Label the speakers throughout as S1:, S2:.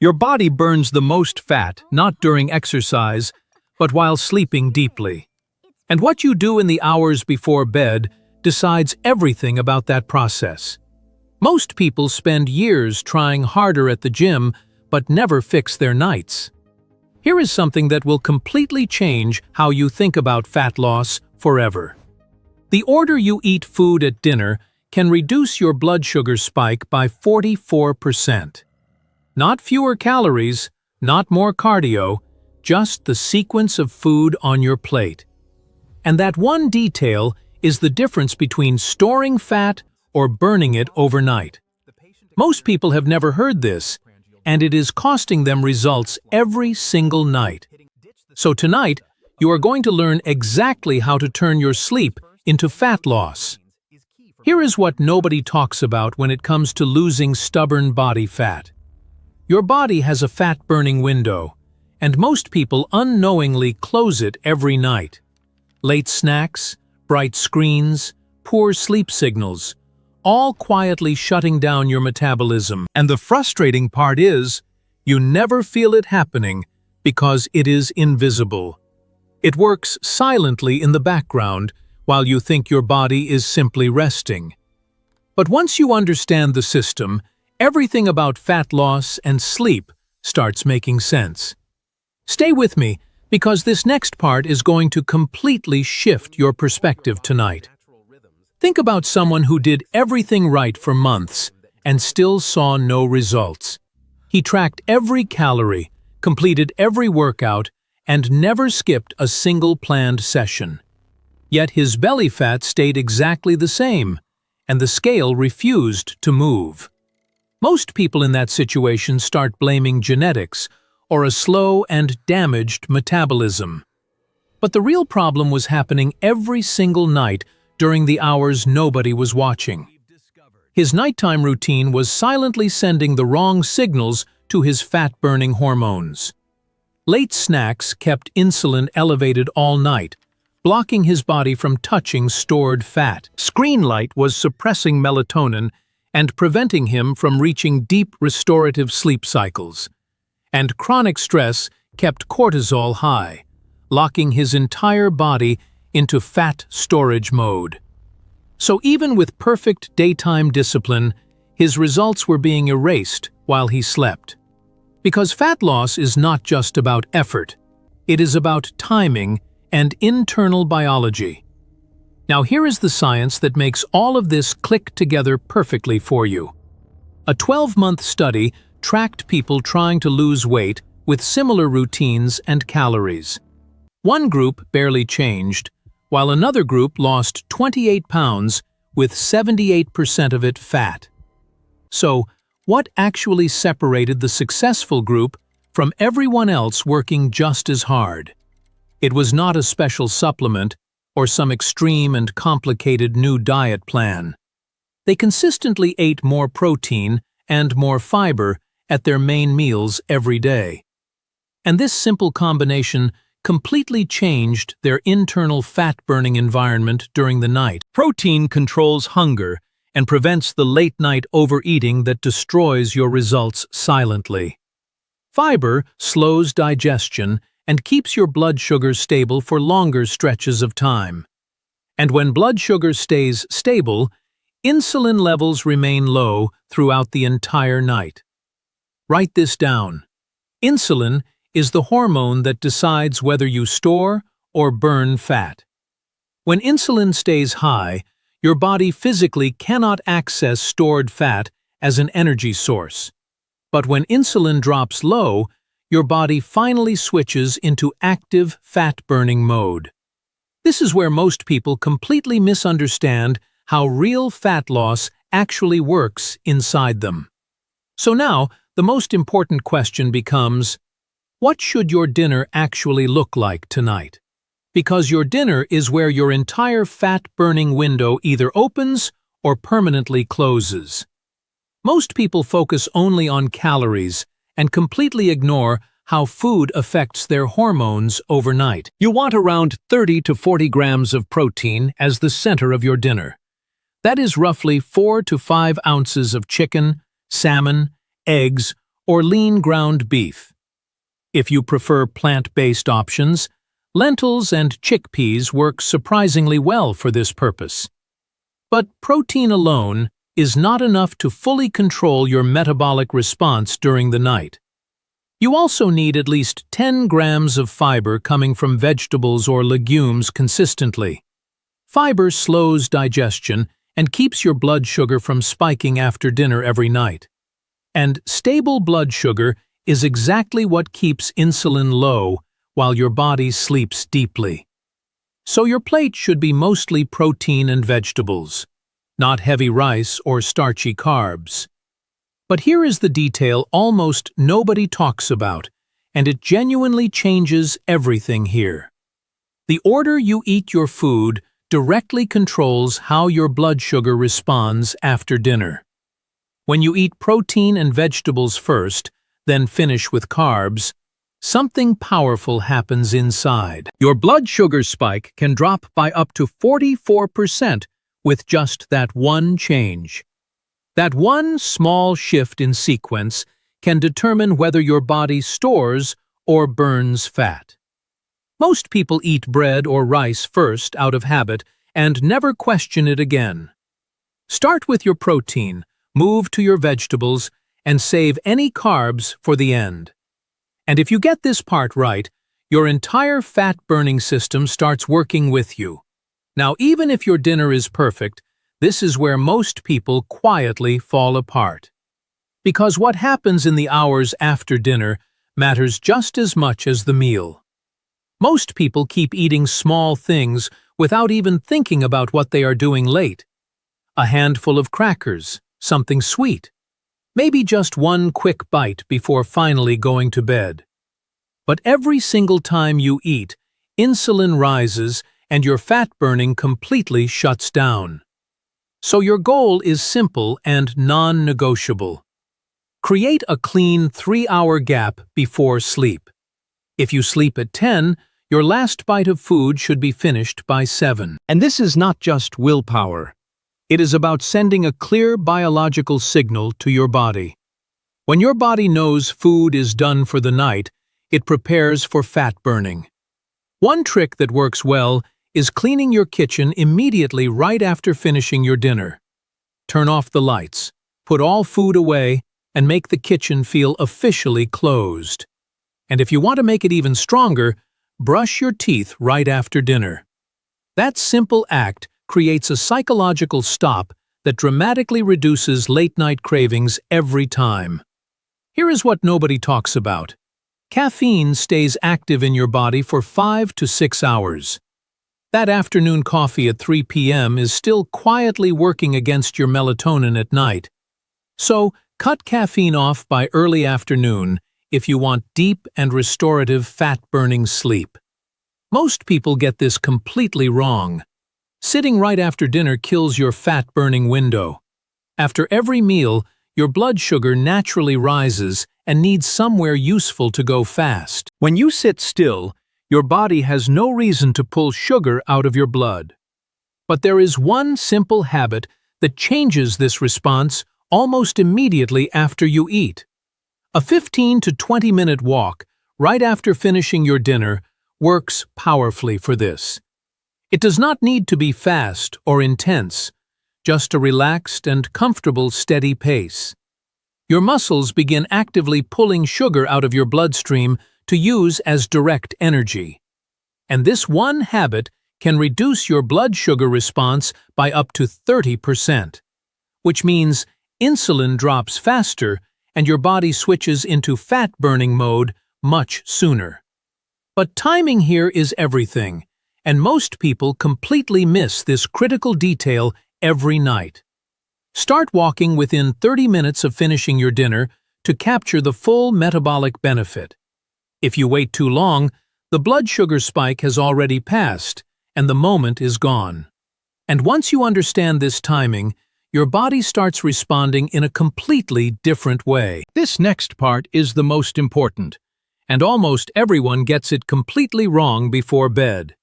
S1: Your body burns the most fat, not during exercise, but while sleeping deeply. And what you do in the hours before bed decides everything about that process. Most people spend years trying harder at the gym, but never fix their nights. Here is something that will completely change how you think about fat loss forever. The order you eat food at dinner can reduce your blood sugar spike by 44%. Not fewer calories, not more cardio, just the sequence of food on your plate. And that one detail is the difference between storing fat or burning it overnight. Most people have never heard this, and it is costing them results every single night. So tonight, you are going to learn exactly how to turn your sleep into fat loss. Here is what nobody talks about when it comes to losing stubborn body fat. Your body has a fat-burning window, and most people unknowingly close it every night. Late snacks, bright screens, poor sleep signals, all quietly shutting down your metabolism. And the frustrating part is, you never feel it happening because it is invisible. It works silently in the background while you think your body is simply resting. But once you understand the system, everything about fat loss and sleep starts making sense. Stay with me, because this next part is going to completely shift your perspective tonight. Think about someone who did everything right for months and still saw no results. He tracked every calorie, completed every workout, and never skipped a single planned session. Yet his belly fat stayed exactly the same, and the scale refused to move. Most people in that situation start blaming genetics or a slow and damaged metabolism. But the real problem was happening every single night during the hours nobody was watching. His nighttime routine was silently sending the wrong signals to his fat-burning hormones. Late snacks kept insulin elevated all night, blocking his body from touching stored fat. Screen light was suppressing melatonin and preventing him from reaching deep restorative sleep cycles. And chronic stress kept cortisol high, locking his entire body into fat storage mode. So even with perfect daytime discipline, his results were being erased while he slept. Because fat loss is not just about effort, it is about timing and internal biology. Now here is the science that makes all of this click together perfectly for you. A 12-month study tracked people trying to lose weight with similar routines and calories. One group barely changed, while another group lost 28 pounds with 78% of it fat. So, what actually separated the successful group from everyone else working just as hard? It was not a special supplement or some extreme and complicated new diet plan. They consistently ate more protein and more fiber at their main meals every day. And this simple combination completely changed their internal fat-burning environment during the night. Protein controls hunger and prevents the late-night overeating that destroys your results silently. Fiber slows digestion and keeps your blood sugar stable for longer stretches of time. And when blood sugar stays stable, insulin levels remain low throughout the entire night. Write this down. Insulin is the hormone that decides whether you store or burn fat. When insulin stays high, your body physically cannot access stored fat as an energy source. But when insulin drops low, your body finally switches into active fat-burning mode. This is where most people completely misunderstand how real fat loss actually works inside them. So now, the most important question becomes, what should your dinner actually look like tonight? Because your dinner is where your entire fat-burning window either opens or permanently closes. Most people focus only on calories and completely ignore how food affects their hormones overnight. You want around 30 to 40 grams of protein as the center of your dinner. That is roughly 4 to 5 ounces of chicken, salmon, eggs, or lean ground beef. If you prefer plant-based options, lentils and chickpeas work surprisingly well for this purpose. But protein alone is not enough to fully control your metabolic response during the night. You also need at least 10 grams of fiber coming from vegetables or legumes consistently. Fiber slows digestion and keeps your blood sugar from spiking after dinner every night. And stable blood sugar is exactly what keeps insulin low while your body sleeps deeply. So your plate should be mostly protein and vegetables, not heavy rice or starchy carbs. But here is the detail almost nobody talks about, and it genuinely changes everything here. The order you eat your food directly controls how your blood sugar responds after dinner. When you eat protein and vegetables first, then finish with carbs, something powerful happens inside. Your blood sugar spike can drop by up to 44% with just that one change. That one small shift in sequence can determine whether your body stores or burns fat. Most people eat bread or rice first out of habit and never question it again. Start with your protein, move to your vegetables, and save any carbs for the end. And if you get this part right, your entire fat-burning system starts working with you. Now, even if your dinner is perfect, this is where most people quietly fall apart. Because what happens in the hours after dinner matters just as much as the meal. Most people keep eating small things without even thinking about what they are doing late. A handful of crackers, something sweet. Maybe just one quick bite before finally going to bed. But every single time you eat, insulin rises and your fat burning completely shuts down. So your goal is simple and non-negotiable. Create a clean 3-hour gap before sleep. If you sleep at 10, your last bite of food should be finished by 7. And this is not just willpower. It is about sending a clear biological signal to your body. When your body knows food is done for the night, it prepares for fat burning. One trick that works well is cleaning your kitchen immediately right after finishing your dinner. Turn off the lights, put all food away, and make the kitchen feel officially closed. And if you want to make it even stronger, brush your teeth right after dinner. That simple act creates a psychological stop that dramatically reduces late-night cravings every time. Here is what nobody talks about. Caffeine stays active in your body for 5 to 6 hours. That afternoon coffee at 3 p.m. is still quietly working against your melatonin at night. So, cut caffeine off by early afternoon if you want deep and restorative fat-burning sleep. Most people get this completely wrong. Sitting right after dinner kills your fat-burning window. After every meal, your blood sugar naturally rises and needs somewhere useful to go fast. When you sit still, your body has no reason to pull sugar out of your blood. But there is one simple habit that changes this response almost immediately after you eat. A 15 to 20-minute walk right after finishing your dinner works powerfully for this. It does not need to be fast or intense, just a relaxed and comfortable steady pace. Your muscles begin actively pulling sugar out of your bloodstream to use as direct energy. And this one habit can reduce your blood sugar response by up to 30%, which means insulin drops faster and your body switches into fat-burning mode much sooner. But timing here is everything, and most people completely miss this critical detail every night. Start walking within 30 minutes of finishing your dinner to capture the full metabolic benefit. If you wait too long, the blood sugar spike has already passed, and the moment is gone. And once you understand this timing, your body starts responding in a completely different way. This next part is the most important, and almost everyone gets it completely wrong before bed.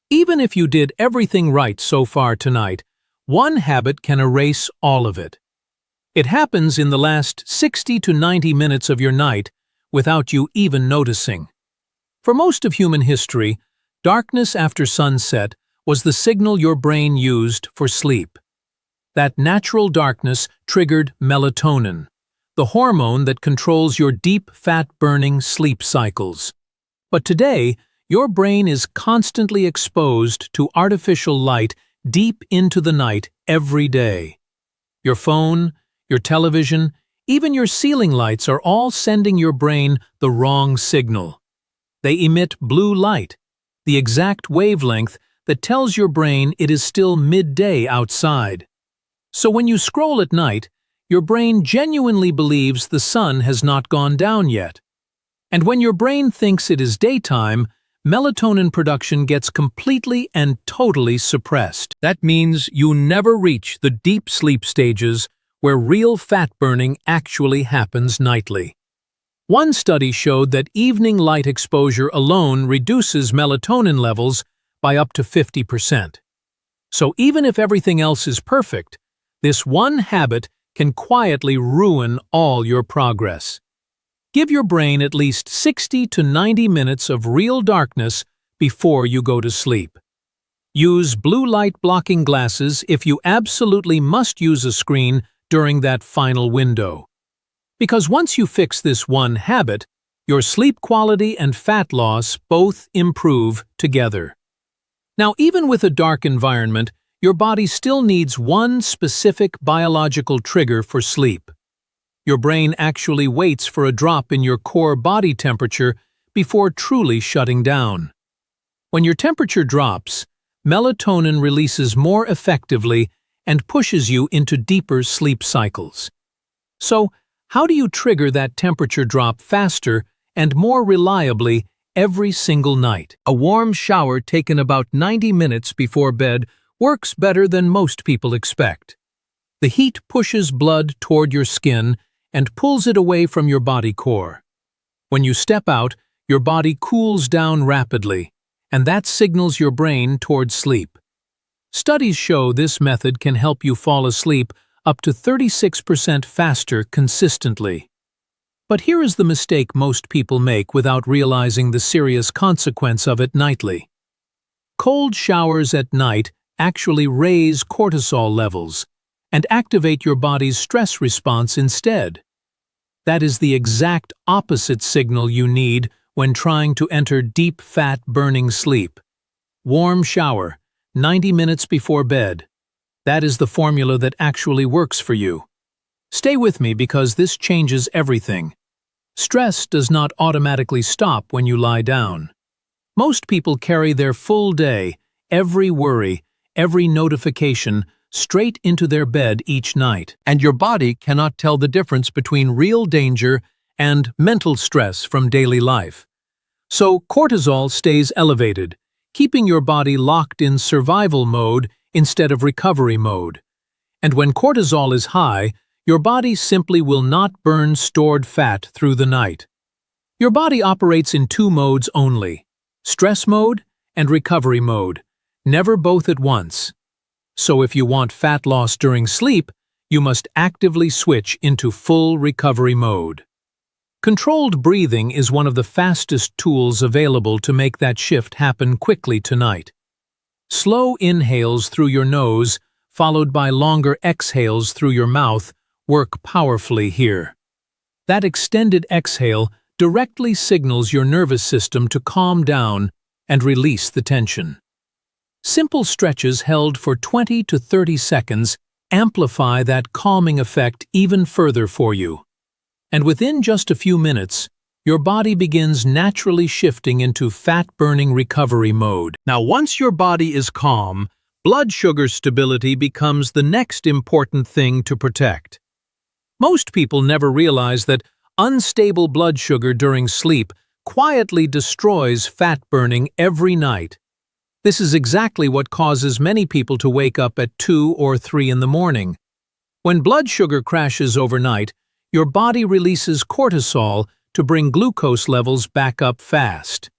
S1: Even if you did everything right so far tonight, one habit can erase all of it. It happens in the last 60 to 90 minutes of your night without you even noticing. For most of human history, darkness after sunset was the signal your brain used for sleep. That natural darkness triggered melatonin, the hormone that controls your deep fat-burning sleep cycles. But today, your brain is constantly exposed to artificial light deep into the night every day. Your phone, your television, even your ceiling lights are all sending your brain the wrong signal. They emit blue light, the exact wavelength that tells your brain it is still midday outside. So when you scroll at night, your brain genuinely believes the sun has not gone down yet. And when your brain thinks it is daytime, melatonin production gets completely and totally suppressed. That means you never reach the deep sleep stages where real fat burning actually happens nightly. One study showed that evening light exposure alone reduces melatonin levels by up to 50%. So even if everything else is perfect, this one habit can quietly ruin all your progress. Give your brain at least 60 to 90 minutes of real darkness before you go to sleep. Use blue light blocking glasses if you absolutely must use a screen during that final window. Because once you fix this one habit, your sleep quality and fat loss both improve together. Now, even with a dark environment, your body still needs one specific biological trigger for sleep. Your brain actually waits for a drop in your core body temperature before truly shutting down. When your temperature drops, melatonin releases more effectively and pushes you into deeper sleep cycles. So, how do you trigger that temperature drop faster and more reliably every single night? A warm shower taken about 90 minutes before bed works better than most people expect. The heat pushes blood toward your skin and pulls it away from your body core. When you step out, your body cools down rapidly, and that signals your brain toward sleep. Studies show this method can help you fall asleep up to 36% faster consistently. But here is the mistake most people make without realizing the serious consequence of it nightly. Cold showers at night actually raise cortisol levels and activate your body's stress response instead. That is the exact opposite signal you need when trying to enter deep fat-burning sleep. Warm shower, 90 minutes before bed. That is the formula that actually works for you. Stay with me because this changes everything. Stress does not automatically stop when you lie down. Most people carry their full day, every worry, every notification, straight into their bed each night. And your body cannot tell the difference between real danger and mental stress from daily life. So cortisol stays elevated, keeping your body locked in survival mode instead of recovery mode. And when cortisol is high, your body simply will not burn stored fat through the night. Your body operates in two modes only: stress mode and recovery mode, never both at once. So if you want fat loss during sleep, you must actively switch into full recovery mode. Controlled breathing is one of the fastest tools available to make that shift happen quickly tonight. Slow inhales through your nose, followed by longer exhales through your mouth, work powerfully here. That extended exhale directly signals your nervous system to calm down and release the tension. Simple stretches held for 20 to 30 seconds amplify that calming effect even further for you. And within just a few minutes, your body begins naturally shifting into fat-burning recovery mode. Now, once your body is calm, blood sugar stability becomes the next important thing to protect. Most people never realize that unstable blood sugar during sleep quietly destroys fat burning every night. This is exactly what causes many people to wake up at 2 or 3 in the morning. When blood sugar crashes overnight, your body releases cortisol to bring glucose levels back up fast.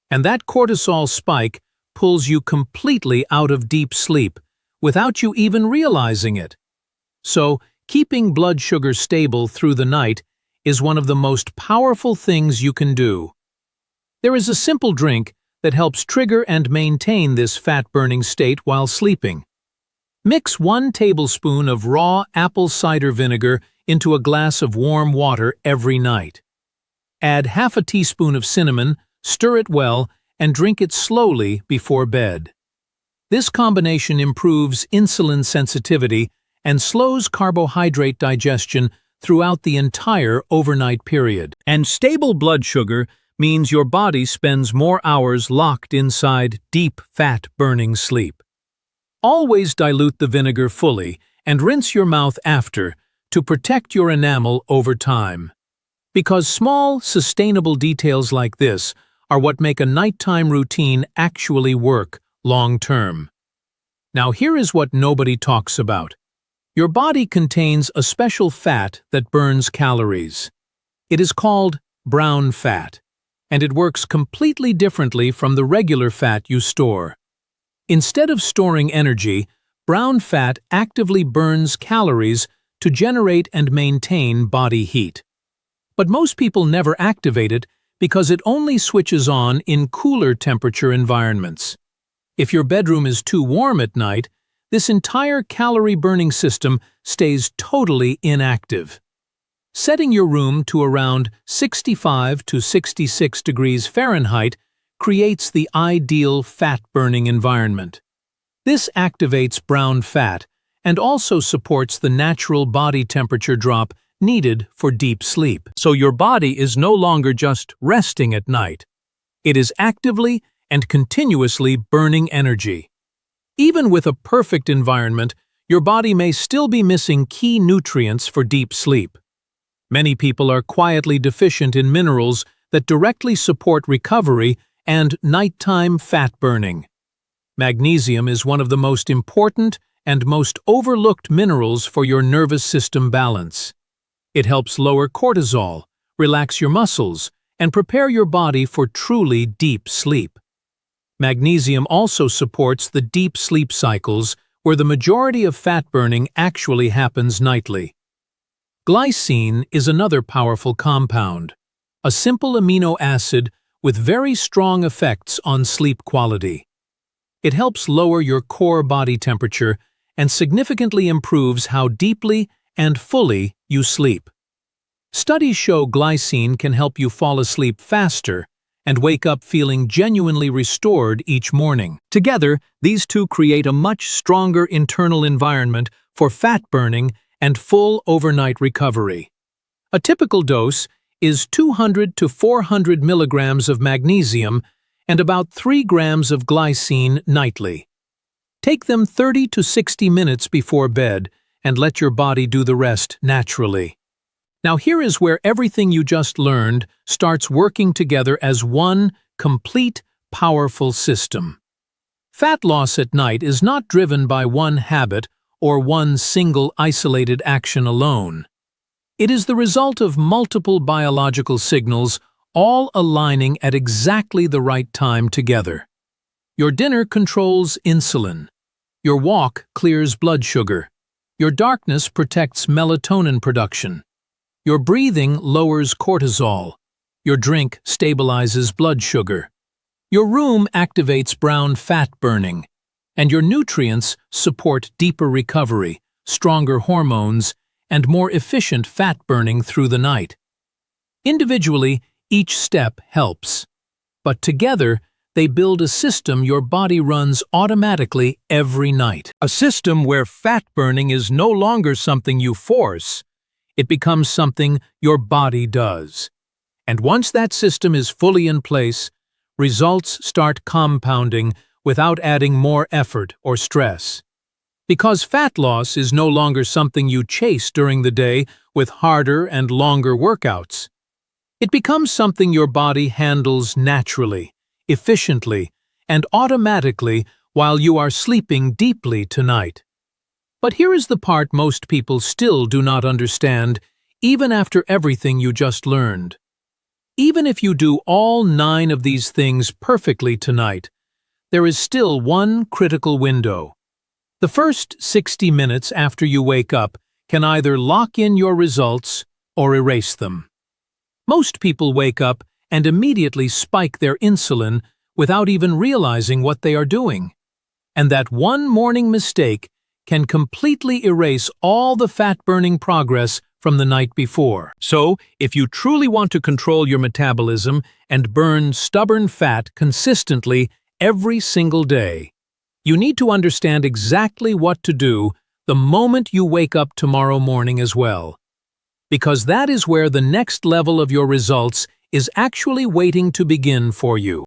S1: And that cortisol spike pulls you completely out of deep sleep, without you even realizing it. So, keeping blood sugar stable through the night is one of the most powerful things you can do. There is a simple drink that helps trigger and maintain this fat-burning state while sleeping. Mix 1 tablespoon of raw apple cider vinegar into a glass of warm water every night. Add half a teaspoon of cinnamon, stir it well, and drink it slowly before bed. This combination improves insulin sensitivity and slows carbohydrate digestion throughout the entire overnight period. And stable blood sugar means your body spends more hours locked inside deep fat-burning sleep. Always dilute the vinegar fully and rinse your mouth after to protect your enamel over time. Because small, sustainable details like this are what make a nighttime routine actually work long-term. Now here is what nobody talks about. Your body contains a special fat that burns calories. It is called brown fat, and it works completely differently from the regular fat you store. Instead of storing energy, brown fat actively burns calories to generate and maintain body heat. But most people never activate it because it only switches on in cooler temperature environments. If your bedroom is too warm at night, this entire calorie-burning system stays totally inactive. Setting your room to around 65 to 66 degrees Fahrenheit creates the ideal fat-burning environment. This activates brown fat and also supports the natural body temperature drop needed for deep sleep. So your body is no longer just resting at night. It is actively and continuously burning energy. Even with a perfect environment, your body may still be missing key nutrients for deep sleep. Many people are quietly deficient in minerals that directly support recovery and nighttime fat burning. Magnesium is one of the most important and most overlooked minerals for your nervous system balance. It helps lower cortisol, relax your muscles, and prepare your body for truly deep sleep. Magnesium also supports the deep sleep cycles where the majority of fat burning actually happens nightly. Glycine is another powerful compound, a simple amino acid with very strong effects on sleep quality. It helps lower your core body temperature and significantly improves how deeply and fully you sleep. Studies show glycine can help you fall asleep faster and wake up feeling genuinely restored each morning. Together, these two create a much stronger internal environment for fat burning and full overnight recovery. A typical dose is 200 to 400 milligrams of magnesium and about 3 grams of glycine nightly. Take them 30 to 60 minutes before bed and let your body do the rest naturally. Now here is where everything you just learned starts working together as one complete, powerful system. Fat loss at night is not driven by one habit or one single isolated action alone. It is the result of multiple biological signals all aligning at exactly the right time together. Your dinner controls insulin. Your walk clears blood sugar. Your darkness protects melatonin production. Your breathing lowers cortisol. Your drink stabilizes blood sugar. Your room activates brown fat burning. And your nutrients support deeper recovery, stronger hormones, and more efficient fat burning through the night. Individually, each step helps. But together, they build a system your body runs automatically every night. A system where fat burning is no longer something you force. It becomes something your body does. And once that system is fully in place, results start compounding without adding more effort or stress. Because fat loss is no longer something you chase during the day with harder and longer workouts. It becomes something your body handles naturally, efficiently, and automatically while you are sleeping deeply tonight. But here is the part most people still do not understand, even after everything you just learned. Even if you do all 9 of these things perfectly tonight, there is still one critical window. The first 60 minutes after you wake up can either lock in your results or erase them. Most people wake up and immediately spike their insulin without even realizing what they are doing. And that one morning mistake can completely erase all the fat-burning progress from the night before. So, if you truly want to control your metabolism and burn stubborn fat consistently every single day, you need to understand exactly what to do the moment you wake up tomorrow morning as well. Because that is where the next level of your results is actually waiting to begin for you.